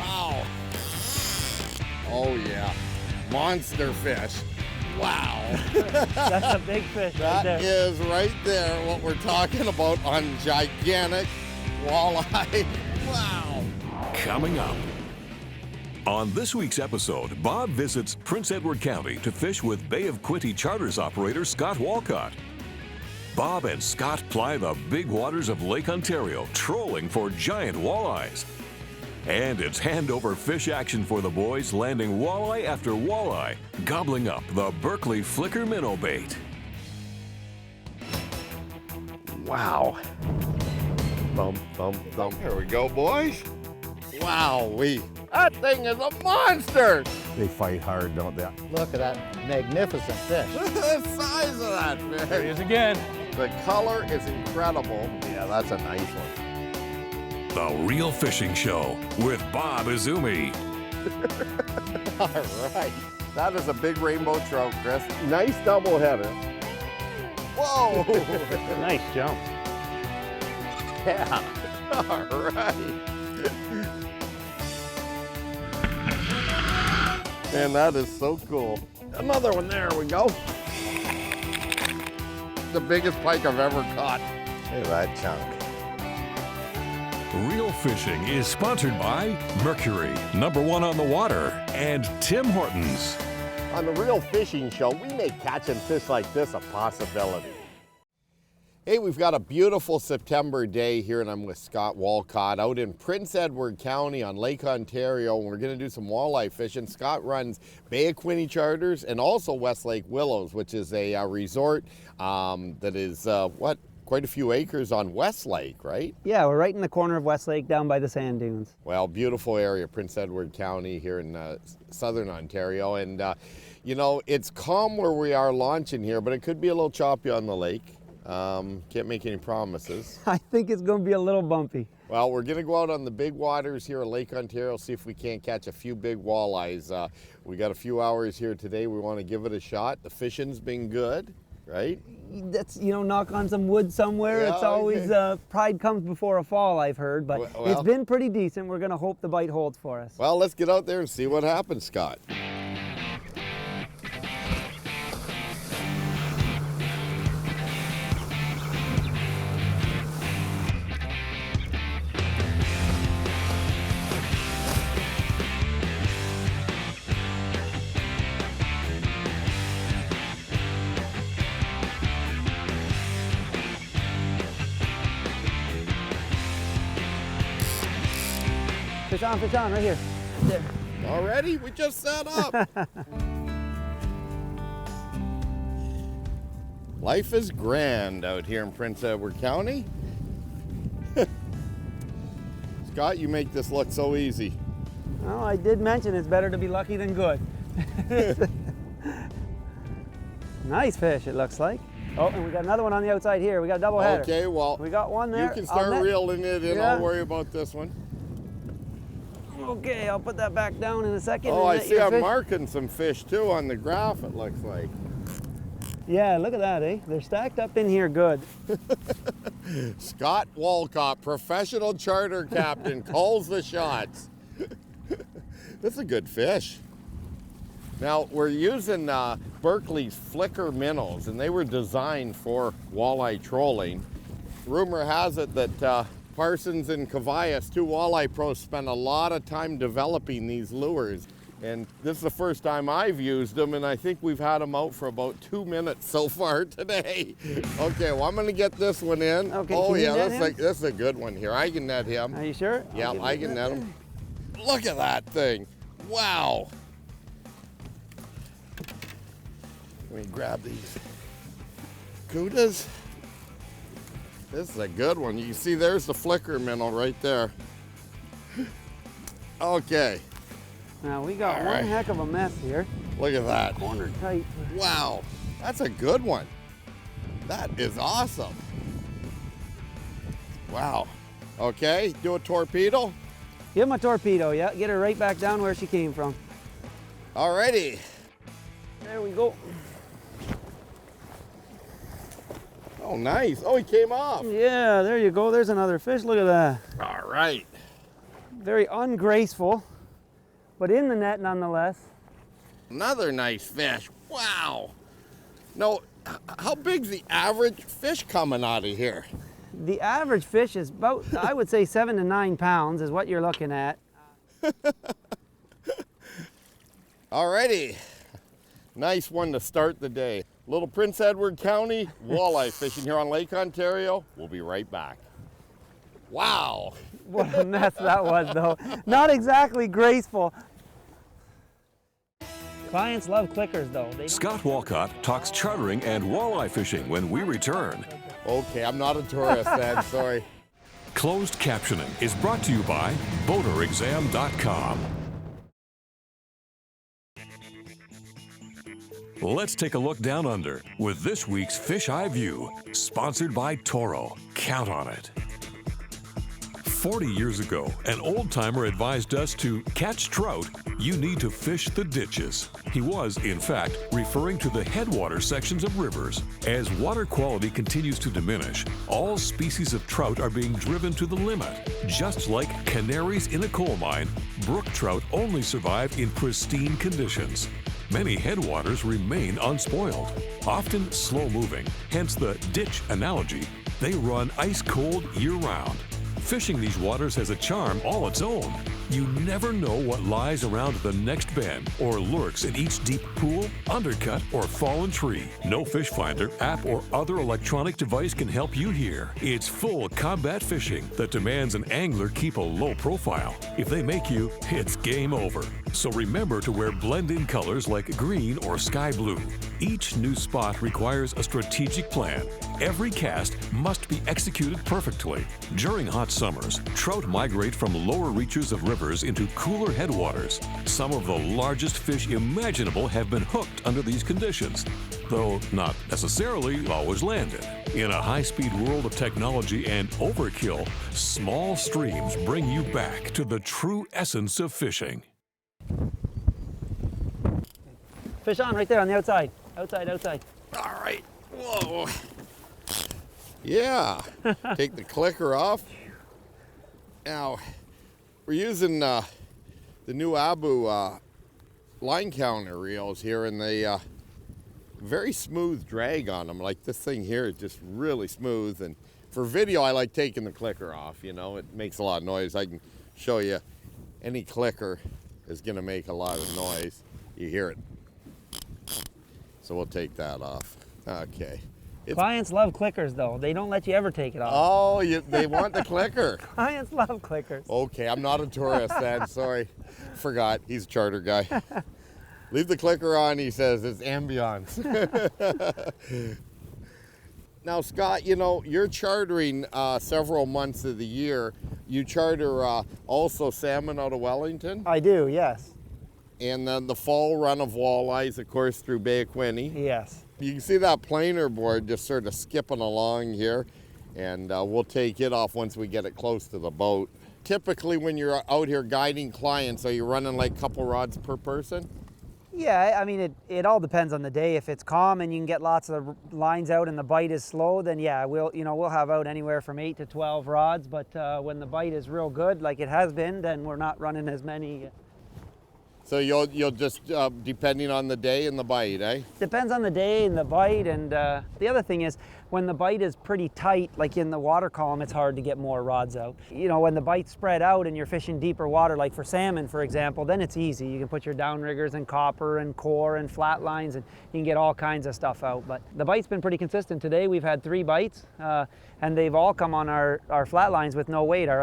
Wow. Oh yeah, monster fish. Wow. That's a big fish right there. That is right there what we're talking about on gigantic walleye. Wow. Coming up. On this week's episode, Bob visits Prince Edward County to fish with Bay of Quinte Charters operator Scott Walcott. Bob and Scott ply the big waters of Lake Ontario, trolling for giant walleyes. And it's hand-over fish action for the boys, landing walleye after walleye, gobbling up the Berkeley Flicker minnow bait. Wow. Thump, thump, thump. Here we go, boys. Wow, that thing is a monster. They fight hard, don't they? Look at that magnificent fish. Look at the size of that fish. There he is again. The color is incredible. Yeah, that's a nice one. The Real Fishing Show with Bob Izumi. All right. That is a big rainbow trout, Chris. Nice double header. Whoa. Nice jump. Yeah. All right. Man, that is so cool. Another one, there we go. The biggest pike I've ever caught. Look at that chunk. Real Fishing is sponsored by Mercury, #1 on the water, and Tim Hortons. On the Real Fishing Show, we make catching fish like this a possibility. Hey, we've got a beautiful September day here, and I'm with Scott Walcott out in Prince Edward County on Lake Ontario, and we're going to do some walleye fishing. Scott runs Bay of Quinte Charters and also West Lake Willows, which is a resort that is, quite a few acres on West Lake, right? Yeah, we're right in the corner of West Lake down by the sand dunes. Well, beautiful area, Prince Edward County here in southern Ontario. And, you know, it's calm where we are launching here, but it could be a little choppy on the lake. Can't make any promises. I think it's going to be a little bumpy. Well, we're going to go out on the big waters here in Lake Ontario, see if we can't catch a few big walleyes. We got a few hours here today. We want to give it a shot. The fishing's been good, right? That's, you know, knock on some wood somewhere. Yeah, it's always, pride comes before a fall, I've heard. But Well- it's been pretty decent. We're going to hope the bite holds for us. Well, let's get out there and see what happens, Scott. Fish on, right here. There. Already? We just set up. Life is grand out here in Prince Edward County. Scott, you make this look so easy. Well, I did mention it's better to be lucky than good. Nice fish, it looks like. Oh, and we got another one on the outside here. We got a double header. Okay, well, We got one there. you can start reeling it in. Yeah. I'll worry about this one. Okay, I'll put that back down in a second. Oh, and I let see your I'm fish- marking some fish too on the graph, it looks like. Yeah, look at that, eh? They're stacked up in here good. Scott Walcott, professional charter captain, calls the shots. That's a good fish. Now, we're using Berkeley's Flicker minnows, and they were designed for walleye trolling. Rumor has it that Parsons and Cavaias, two walleye pros, spent a lot of time developing these lures. And this is the first time I've used them, and I think we've had them out for about 2 minutes so far today. Okay, well, I'm gonna get this one in. Okay, oh can you yeah, net this is a good one here. I can net him. Are you sure? Yeah, I'll give I you can that net him. Look at that thing. Wow. Let me grab these Cudas. This is a good one. You can see there's the flicker minnow right there. Okay, Now we got All one right. heck of a mess here. look at that. Corner tight. Wow, that's a good one. That is awesome. Wow. Okay, do a torpedo. Give him a torpedo, yeah. Get her right back down where she came from. Alrighty. There we go. Oh, nice. Oh, he came off. Yeah, there you go. There's another fish. Look at that. All right. Very ungraceful. but in the net nonetheless. Another nice fish. Wow. No, how big's the average fish coming out of here? The average fish is about, I would say 7 to 9 pounds is what you're looking at. Alrighty. Nice one to start the day. Little Prince Edward County walleye fishing here on Lake Ontario. We'll be right back. Wow. What a mess that was, though. Not exactly graceful. Clients love clickers, though. Scott Walcott talks chartering and walleye fishing when we return. Okay, I'm not a tourist then, sorry. Closed captioning is brought to you by boaterexam.com. Let's take a look down under with this week's Fish Eye View, sponsored by Toro. Count on it. 40 years ago, an old-timer advised us to catch trout, you need to fish the ditches. He was, in fact, referring to the headwater sections of rivers. As water quality continues to diminish, all species of trout are being driven to the limit. Just like canaries in a coal mine, brook trout only survive in pristine conditions. Many headwaters remain unspoiled, often slow-moving, hence the ditch analogy. They run ice-cold year-round. Fishing these waters has a charm all its own. You never know what lies around the next bend or lurks in each deep pool, undercut, or fallen tree. No fish finder, app, or other electronic device can help you here. It's full combat fishing that demands an angler keep a low profile. If they make you, it's game over. So remember to wear blend-in colors like green or sky blue. Each new spot requires a strategic plan. Every cast must be executed perfectly. During hot summers, trout migrate from lower reaches of rivers into cooler headwaters. Some of the largest fish imaginable have been hooked under these conditions, though not necessarily always landed. In a high-speed world of technology and overkill, small streams bring you back to the true essence of fishing. Fish on right there on the outside. Outside. All right. Whoa. Yeah. Take the clicker off. Now, we're using the new Abu line counter reels here, and they very smooth drag on them. Like this thing here is just really smooth. And for video, I like taking the clicker off. You know, it makes a lot of noise. I can show you any clicker is going to make a lot of noise. You hear it. So we'll take that off. Okay. Clients love clickers, though. They don't let you ever take it off. Oh, they want the clicker. Clients love clickers. Okay, I'm not a tourist then. Sorry. Forgot. He's a charter guy. Leave the clicker on, he says. It's ambiance. Now, Scott, you know, you're chartering several months of the year. You charter also salmon out of Wellington? I do, yes. And then the fall run of walleyes, of course, through Bay of Quinte. Yes. You can see that planer board just sort of skipping along here, and we'll take it off once we get it close to the boat. Typically, when you're out here guiding clients, are you running like a couple rods per person? Yeah, I mean, it all depends on the day. If it's calm and you can get lots of lines out and the bite is slow, then yeah, we'll have out anywhere from 8 to 12 rods. But when the bite is real good, like it has been, then we're not running as many. So you'll just, depending on the day and the bite, eh? Depends on the day and the bite, and the other thing is, when the bite is pretty tight, like in the water column, it's hard to get more rods out. You know, when the bite's spread out and you're fishing deeper water, like for salmon, for example, then it's easy. You can put your downriggers and copper and core and flat lines, and you can get all kinds of stuff out. But the bite's been pretty consistent. Today we've had 3 bites, and they've all come on our flat lines with no weight, our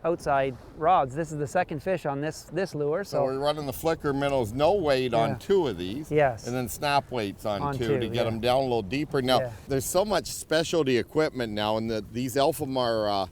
outside rods. This is the second fish on this lure. So we're running the flicker minnows no weight on 2 of these. Yes. And then snap weights on 2 to get yeah. them down a little deeper. Now, Yeah. there's so much specialty equipment now, and these Alphamar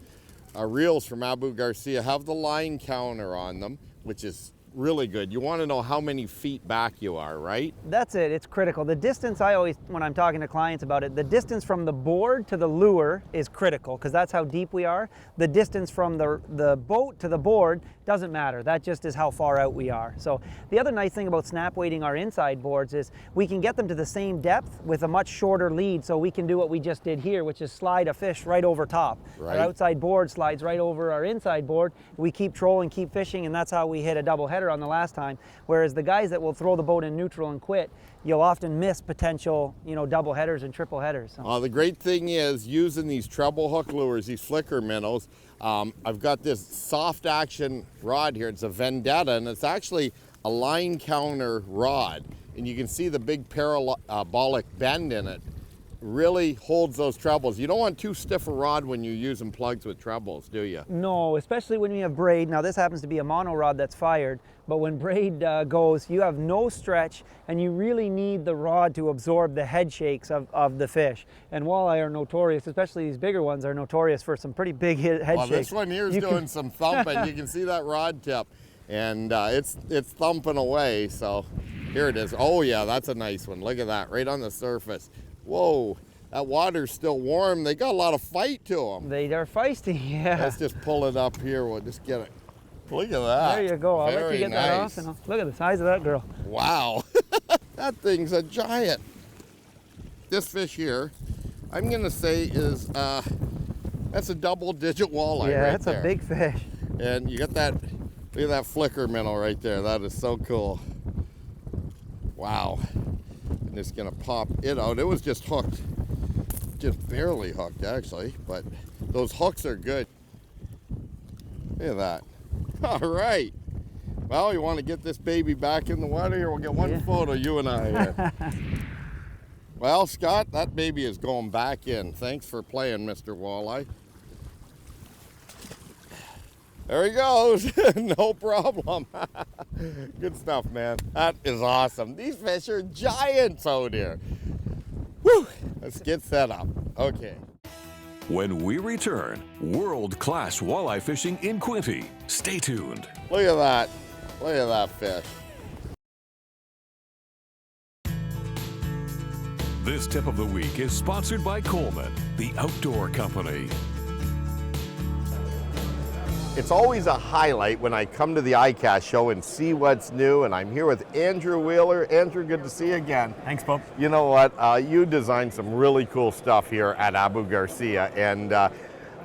reels from Abu Garcia have the line counter on them, which is really good. You want to know how many feet back you are, right? That's it. It's critical. The distance, I always, when I'm talking to clients about it, the distance from the board to the lure is critical because that's how deep we are. The distance from the boat to the board Doesn't matter. That just is how far out we are. So the other nice thing about snap weighting our inside boards is we can get them to the same depth with a much shorter lead, so we can do what we just did here, which is slide a fish right over top. Right. Our outside board slides right over our inside board. We keep trolling, keep fishing, and that's how we hit a double header on the last time. Whereas the guys that will throw the boat in neutral and quit, you'll often miss potential, double headers and triple headers. So. The great thing is using these treble hook lures, these flicker minnows. I've got this soft action rod here. It's a Vendetta, and it's actually a line counter rod. And you can see the big parabolic bend in it. Really holds those trebles. You don't want too stiff a rod when you're using plugs with trebles, do you? No, especially when we have braid. Now this happens to be a mono rod that's fired, but when braid goes, you have no stretch, and you really need the rod to absorb the head shakes of the fish. And walleye are notorious, especially these bigger ones, are notorious for some pretty big head shakes. This one here is doing some thumping. You can see that rod tip, and it's thumping away. So here it is. Oh yeah, that's a nice one. Look at that, right on the surface. Whoa, that water's still warm. They got a lot of fight to them. They're feisty, yeah. Let's just pull it up here. We'll just get it. Look at that. There you go. I'll let you Very get that off. nice. And look at the size of that girl. Wow, that thing's a giant. This fish here, I'm gonna say is, that's a double-digit walleye Yeah, right that's there. a big fish. And you got that, look at that flicker minnow right there. That is so cool. Wow. I'm just gonna pop it out. It was just hooked, just barely hooked actually, but those hooks are good. Look at that. All right. Well, you want to get this baby back in the water here? We'll get one photo, you and I here. Well, Scott, that baby is going back in. Thanks for playing, Mr. Walleye. There he goes. No problem. Good stuff, man. That is awesome. These fish are giants out here. Whew. Let's get set up. Okay. When we return, world-class walleye fishing in Quinte. Stay tuned. Look at that. Look at that fish. This tip of the week is sponsored by Coleman, the outdoor company. It's always a highlight when I come to the ICAST show and see what's new, and I'm here with Andrew Wheeler. Andrew, good to see you again. Thanks, Bob. You know what? You designed some really cool stuff here at Abu Garcia, and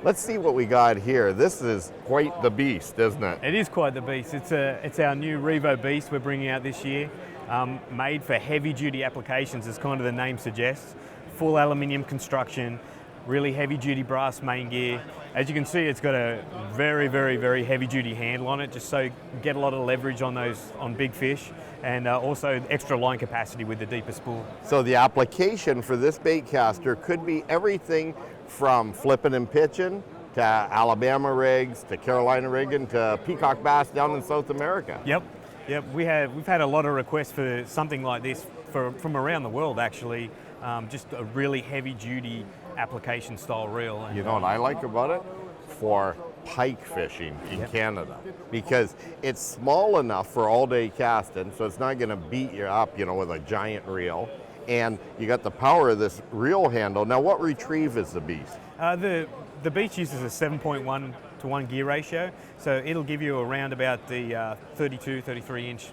let's see what we got here. This is quite the beast, isn't it? It is quite the beast. It's our new Revo Beast we're bringing out this year, made for heavy-duty applications, as kind of the name suggests. Full aluminium construction, really heavy-duty brass main gear. As you can see, it's got a very, very, very heavy-duty handle on it, just so you get a lot of leverage on big fish, and also extra line capacity with the deeper spool. So the application for this bait caster could be everything from flipping and pitching to Alabama rigs to Carolina rigging to peacock bass down in South America. Yep. We've had a lot of requests for something like this from around the world, actually. Just a really heavy-duty application style reel. You know what I like about it? For pike fishing in Canada, because it's small enough for all-day casting, so it's not going to beat you up, with a giant reel. And you got the power of this reel handle. Now, what retrieve is the beast? The Beast uses a 7.1 to 1 gear ratio, so it'll give you around about the 32, 33 inch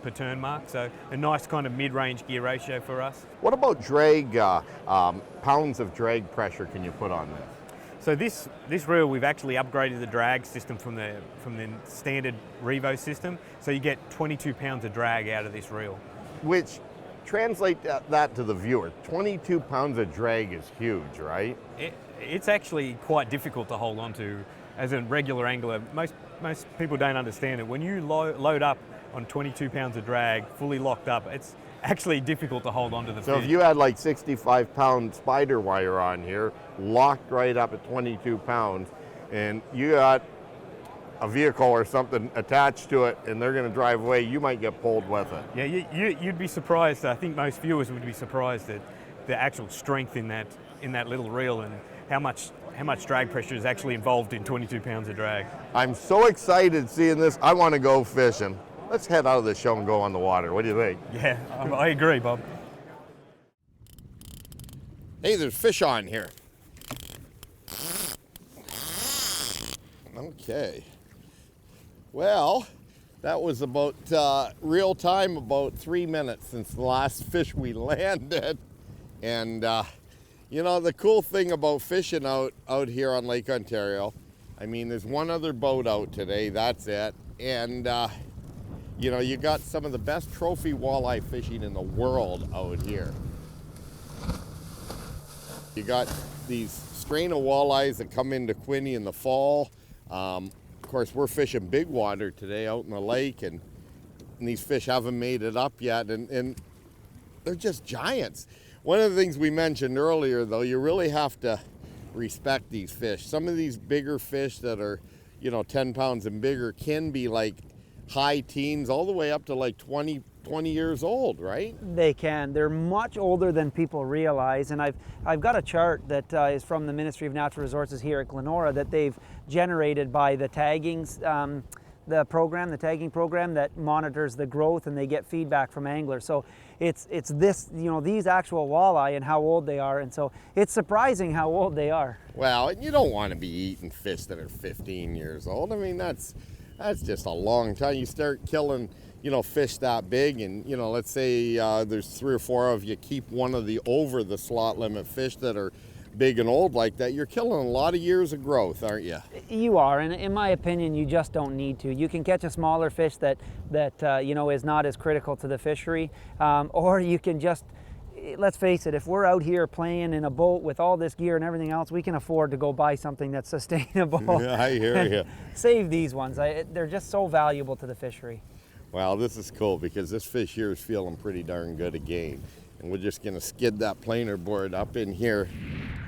per turn mark, so a nice kind of mid-range gear ratio for us. What about drag, pounds of drag pressure can you put on this? So this reel, we've actually upgraded the drag system from the standard Revo system, so you get 22 pounds of drag out of this reel. Which, translate that to the viewer, 22 pounds of drag is huge, right? It's actually quite difficult to hold on to as a regular angler. Most people don't understand it. When you load up on 22 pounds of drag, fully locked up, it's actually difficult to hold on to the fish. So if you had like 65-pound spider wire on here, locked right up at 22 pounds, and you got a vehicle or something attached to it and they're going to drive away, you might get pulled with it. Yeah, you'd be surprised. I think most viewers would be surprised at the actual strength in that little reel and how much drag pressure is actually involved in 22 pounds of drag. I'm so excited seeing this. I want to go fishing. Let's head out of the show and go on the water. What do you think? Yeah, I agree, Bob. Hey, there's fish on here. Okay. Well, that was about real time, about 3 minutes since the last fish we landed. And you know, the cool thing about fishing out here on Lake Ontario, I mean, there's one other boat out today, that's it. And you know, you got some of the best trophy walleye fishing in the world out here. You got these strain of walleyes that come into Quinte in the fall. Of course, we're fishing big water today out in the lake, and these fish haven't made it up yet, and they're just giants. One of the things we mentioned earlier, though, you really have to respect these fish. Some of these bigger fish that are, you know, 10 pounds and bigger can be like high teens all the way up to like 20 years old, right? They can. They're much older than people realize, and I've got a chart that is from the Ministry of Natural Resources here at Glenora that they've generated by the taggings, the tagging program that monitors the growth, and they get feedback from anglers. So it's this, you know, these actual walleye and how old they are, and so it's surprising how old they are. Well, you don't want to be eating fish that are 15 years old. I mean, that's just a long time. You start killing, you know, fish that big, and, you know, let's say there's 3 or 4 of you keep one of the over the slot limit fish that are big and old like that, you're killing a lot of years of growth, aren't you? You are, and in my opinion, you just don't need to. You can catch a smaller fish that you know, is not as critical to the fishery, or you can just, let's face it, if we're out here playing in a boat with all this gear and everything else, we can afford to go buy something that's sustainable. Yeah, I hear you. Save these ones. They're just so valuable to the fishery. Well, this is cool because this fish here is feeling pretty darn good again. And we're just gonna skid that planer board up in here.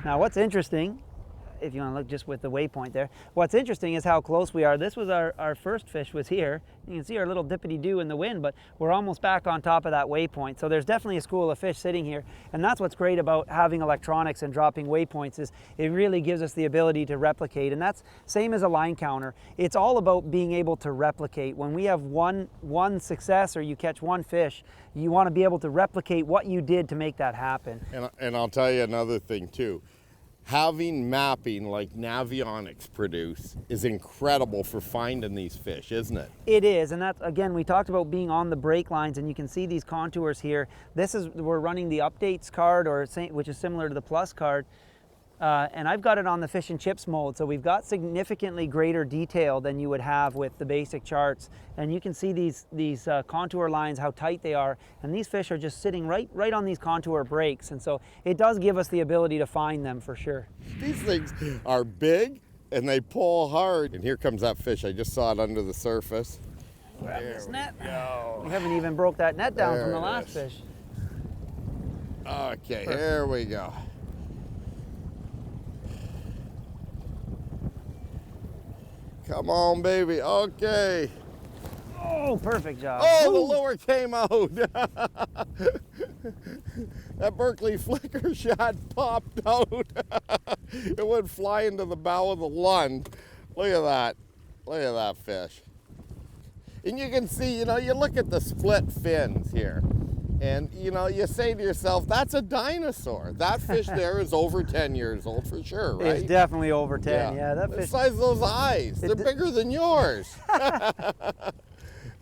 Now what's interesting, if you want to look just with the waypoint there, what's interesting is how close we are. This was our first fish was here. You can see our little dippity-doo in the wind, but we're almost back on top of that waypoint. So there's definitely a school of fish sitting here. And that's what's great about having electronics and dropping waypoints, is it really gives us the ability to replicate. And that's same as a line counter. It's all about being able to replicate. When we have one success, or you catch one fish, you want to be able to replicate what you did to make that happen. And I'll tell you another thing too. Having mapping like Navionics produce is incredible for finding these fish, isn't it? It is, and that's, again, we talked about being on the break lines, and you can see these contours here. We're running the updates card, which is similar to the plus card, and I've got it on the fish and chips mode, so we've got significantly greater detail than you would have with the basic charts. And you can see these contour lines, how tight they are, and these fish are just sitting right on these contour breaks, and so it does give us the ability to find them for sure. These things are big and they pull hard. And here comes that fish. I just saw it under the surface. Grab this net. Go. We haven't even broke that net down There from the it last is. fish. Okay, here we go. Come on, baby. Okay. Oh, perfect job. Oh, Woo! the lure came out. That Berkeley flicker shot popped out. It went flying to the bow of the Lund. Look at that. Look at that fish. And you can see, you know, you look at the split fins here, and, you know, you say to yourself, that's a dinosaur. That fish there is over 10 years old for sure, right? It's definitely over 10. Yeah, that The fish. size of those eyes. They're bigger than yours.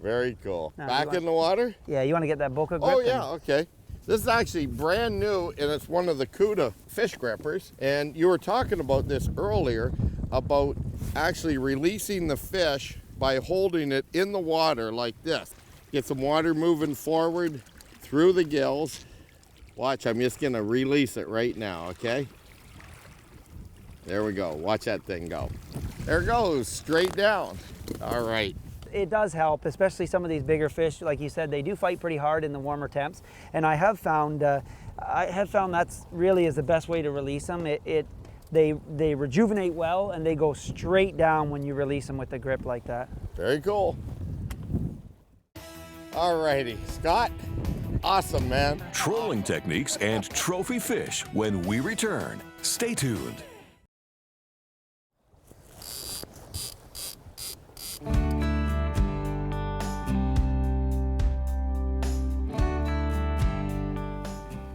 Very cool. Now, Back in the water? Yeah, you want to get that boca grip? Oh yeah, okay. This is actually brand new, and it's one of the CUDA fish grippers. And you were talking about this earlier, about actually releasing the fish by holding it in the water like this. Get some water moving forward through the gills. Watch, I'm just gonna release it right now, okay? There we go, watch that thing go. There it goes, straight down. All right. It does help, especially some of these bigger fish. Like you said, they do fight pretty hard in the warmer temps, and I have found that's really is the best way to release them. They rejuvenate well, and they go straight down when you release them with the grip like that. Very cool. All righty, Scott, awesome, man. Trolling techniques and trophy fish when we return. Stay tuned.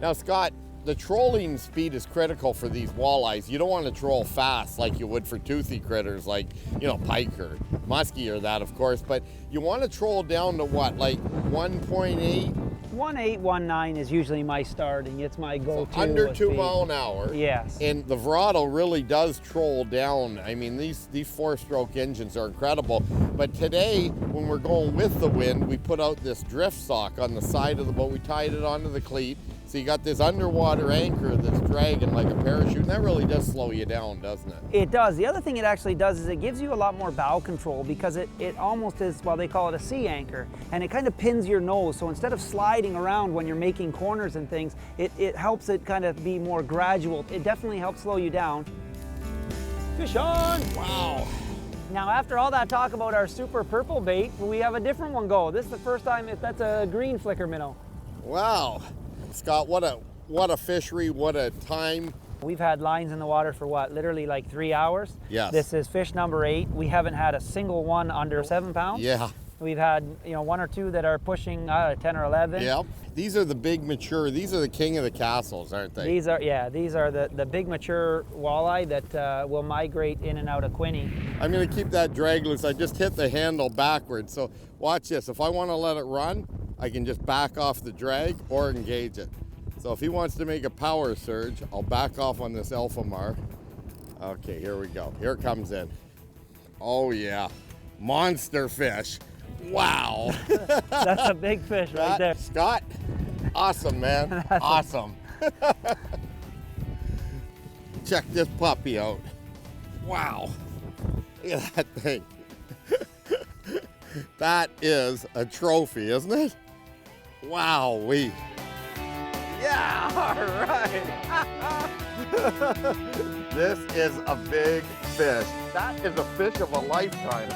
Now, Scott, the trolling speed is critical for these walleyes. You don't want to troll fast like you would for toothy critters like, you know, pike or muskie or that, of course, but you want to troll down to what, like 1.8? 1.8, 1.9 is usually my starting. It's my go-to. Under 2 speed. mile an hour. Yes. And the throttle really does troll down. I mean, these 4-stroke engines are incredible. But today, when we're going with the wind, we put out this drift sock on the side of the boat. We tied it onto the cleat. So you got this underwater anchor that's dragging like a parachute, and that really does slow you down, doesn't it? It does. The other thing it actually does is it gives you a lot more bow control because it almost is, well, they call it a sea anchor, and it kind of pins your nose. So instead of sliding around when you're making corners and things, it helps it kind of be more gradual. It definitely helps slow you down. Fish on! Wow. Now, after all that talk about our super purple bait, we have a different one go. This is the first time that's a green flicker minnow. Wow. Scott, what a fishery, what a time. We've had lines in the water for what, literally like 3 hours? Yes. This is fish number 8. We haven't had a single one under 7 pounds. Yeah. We've had, you know, 1 or 2 that are pushing 10 or 11. Yep. These are the big mature, these are the king of the castles, aren't they? These are the big mature walleye that will migrate in and out of Quinny. I'm gonna keep that drag loose. I just hit the handle backwards. So watch this. If I wanna let it run, I can just back off the drag or engage it. So if he wants to make a power surge, I'll back off on this alpha mark. Okay, here we go. Here it comes in. Oh yeah, monster fish. Wow. That's a big fish right there. Scott, awesome, man. Awesome. Check this puppy out. Wow. Look at that thing. That is a trophy, isn't it? Wow-wee. Yeah, all right. This is a big fish. That is a fish of a lifetime.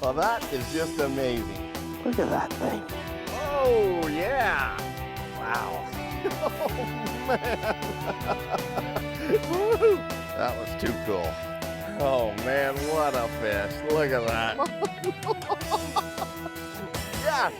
Well, that is just amazing. Look at that thing. Oh, yeah. Wow. Oh, man. Woo. That was too cool. Oh, man, what a fish. Look at that. Yes.